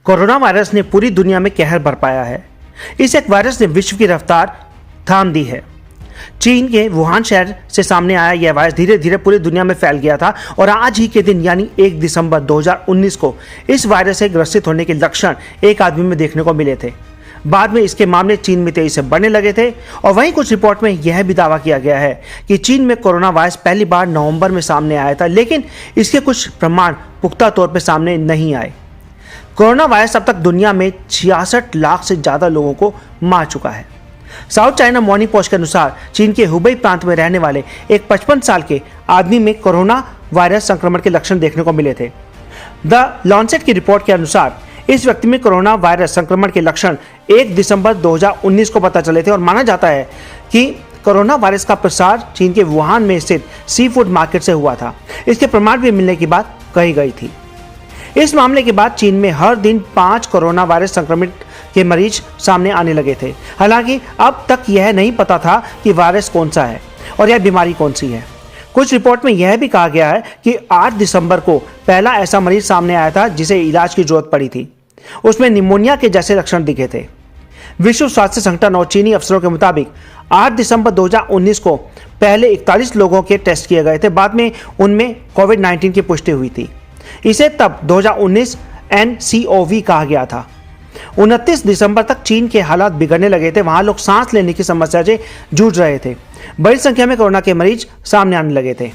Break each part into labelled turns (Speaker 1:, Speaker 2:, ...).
Speaker 1: Corona virus ने पूरी दुनिया में कहर बरपाया है। इस एक वायरस ने विश्व की रफ्तार थाम दी है। चीन के वुहान शहर से सामने आया यह वायरस धीरे धीरे पूरी दुनिया में फैल गया था और आज ही के दिन यानी 1 दिसंबर 2019 को इस वायरस से ग्रसित होने के लक्षण एक आदमी में देखने को मिले थे। बाद में इसके मामले चीन में तेजी से बढ़ने लगे थे और वहीं कुछ रिपोर्ट में यह भी दावा किया गया है कि चीन में कोरोना वायरस पहली बार नवंबर में सामने आया था, लेकिन इसके कुछ प्रमाण पुख्ता तौर पर सामने नहीं आए। कोरोना वायरस अब तक दुनिया में 66 लाख से ज़्यादा लोगों को मार चुका है। साउथ चाइना मॉर्निंग पोस्ट के अनुसार चीन के हुबई प्रांत में रहने वाले एक 55 साल के आदमी में कोरोना वायरस संक्रमण के लक्षण देखने को मिले थे। द लॉन्सेट की रिपोर्ट के अनुसार इस व्यक्ति में कोरोना वायरस संक्रमण के लक्षण 1 दिसंबर 2019 को पता चले थे और माना जाता है कि कोरोना वायरस का प्रसार चीन के वुहान में स्थित सी फूड मार्केट से हुआ था। इसके प्रमाण भी मिलने की बात कही गई थी। इस मामले के बाद चीन में हर दिन 5 कोरोना वायरस संक्रमित के मरीज सामने आने लगे थे। हालांकि अब तक यह नहीं पता था कि वायरस कौन सा है और यह बीमारी कौन सी है। कुछ रिपोर्ट में यह भी कहा गया है कि 8 दिसंबर को पहला ऐसा मरीज सामने आया था जिसे इलाज की जरूरत पड़ी थी। उसमें निमोनिया के जैसे लक्षण दिखे थे। विश्व स्वास्थ्य संगठन और चीनी अफसरों के मुताबिक 8 दिसंबर 2019 को पहले 41 लोगों के टेस्ट किए गए थे। बाद में उनमें कोविड-19 की पुष्टि हुई थी। इसे तब 2019 NCOV कहा गया था। 29 दिसंबर तक चीन के हालात बिगड़ने लगे थे। वहां लोग सांस लेने की समस्या से जूझ रहे थे। बड़ी संख्या में कोरोना के मरीज सामने आने लगे थे।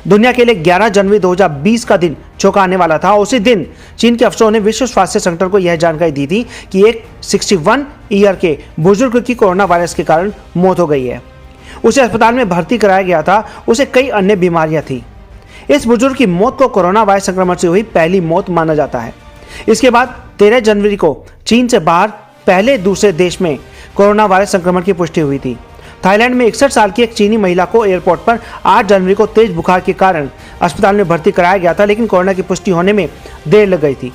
Speaker 1: दुनिया के लिए 11 जनवरी 2020 का दिन चौंकाने वाला था। उसी दिन चीन के अफसरों ने विश्व स्वास्थ्य संगठन को यह जानकारी दी थी कि एक 61 ईयर के बुजुर्ग की कोरोना वायरस के कारण मौत हो गई है। उसे अस्पताल में भर्ती कराया गया था। उसे कई अन्य बीमारियां थी। इस बुजुर्ग की मौत को कोरोना वायरस संक्रमण से हुई पहली मौत माना जाता है। इसके बाद 13 जनवरी को चीन से बाहर पहले दूसरे देश में कोरोना वायरस संक्रमण की पुष्टि हुई थी। थाईलैंड में 61 साल की एक चीनी महिला को एयरपोर्ट पर 8 जनवरी को तेज बुखार के कारण अस्पताल में भर्ती कराया गया था, लेकिन कोरोना की पुष्टि होने में देर लग गई थी।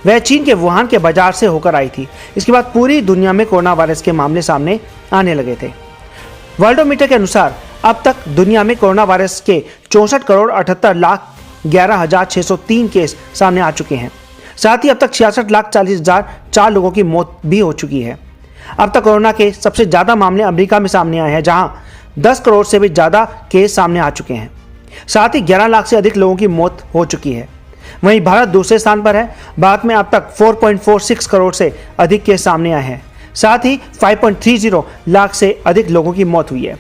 Speaker 1: वह चीन के वुहान के बाजार से होकर आई थी। इसके बाद पूरी दुनिया में कोरोना वायरस के मामले सामने आने लगे थे। वर्ल्डोमीटर के अनुसार अब तक दुनिया में कोरोना वायरस के 64,78,11,603 केस सामने आ चुके हैं। साथ ही अब तक 66,40,004 लोगों की मौत भी हो चुकी है। अब तक कोरोना के सबसे ज़्यादा मामले अमेरिका में सामने आए हैं, जहां 10 करोड़ से भी ज़्यादा केस सामने आ चुके हैं। साथ ही 11 लाख से अधिक लोगों की मौत हो चुकी है। वहीं भारत दूसरे स्थान पर है। भारत में अब तक 4.46 करोड़ से अधिक केस सामने आए हैं। साथ ही 5.30 लाख से अधिक लोगों की मौत हुई है।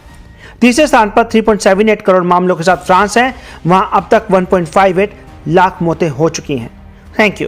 Speaker 1: तीसरे स्थान पर 3.78 करोड़ मामलों के साथ फ्रांस है। वहां अब तक 1.58 लाख मौतें हो चुकी हैं। Thank you.